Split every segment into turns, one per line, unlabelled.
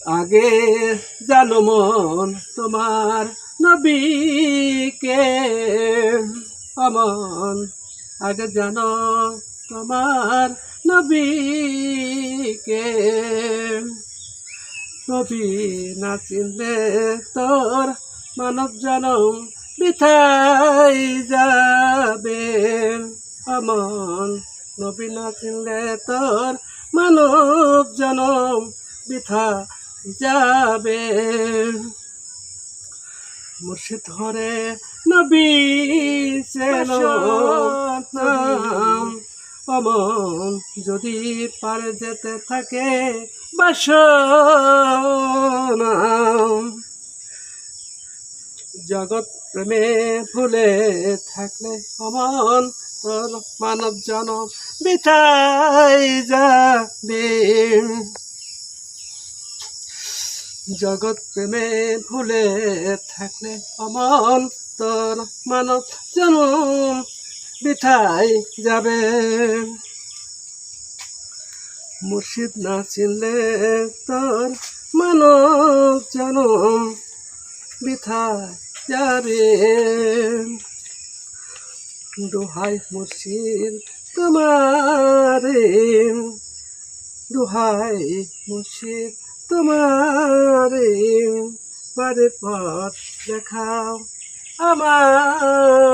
আগে জানো মন তোমার নবীকে, অমন আগে জানো তোমার নবীকে। নবী না চিনলে তোর মানব জনম বৃথাই যাবে, অমন নবী না চিনলে তোর মানব জনম বৃথা যাবে। মুর্শিদ ধরে নবী চেনো নাম, অমন যদি পারে যেতে থাকে বাসনা। জগৎ প্রেমে ভুলে থাকলে অমন তোর মানব জনম বৃথাই যাবে। জগৎ প্রেমে ভুলে থাকলে অমন তোর মানব জনম বৃথাই যাবে। মুর্শিদ না চিনলে তোর মানব জনম বৃথাই যাবে। দোহাই মুর্শিদ তোমারে, দোহাই মুর্শিদ তোমারে, পারে পথ দেখাও আমারে।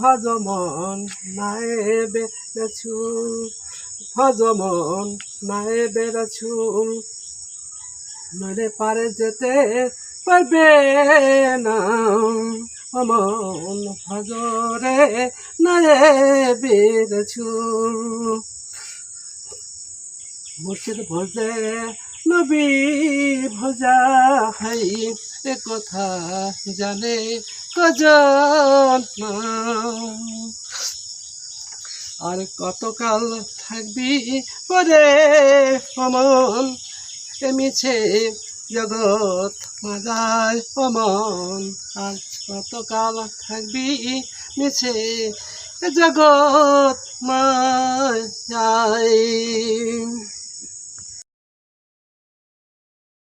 ভজমন নাই বেড়েছু, ভজমন নাই বেড়েছু, নইলে পারে যেতে পারবে না। অমন ভজরে নাই বেড়েছু। মুর্শিদ ভজে নবী ভজা হাই, এ কথা জানে কজন। আর কতকাল থাকবি পরে অমন এ মিছে জগৎ মাজায়, অমন আর কতকাল থাকবি মিছে জগৎ মাজায়।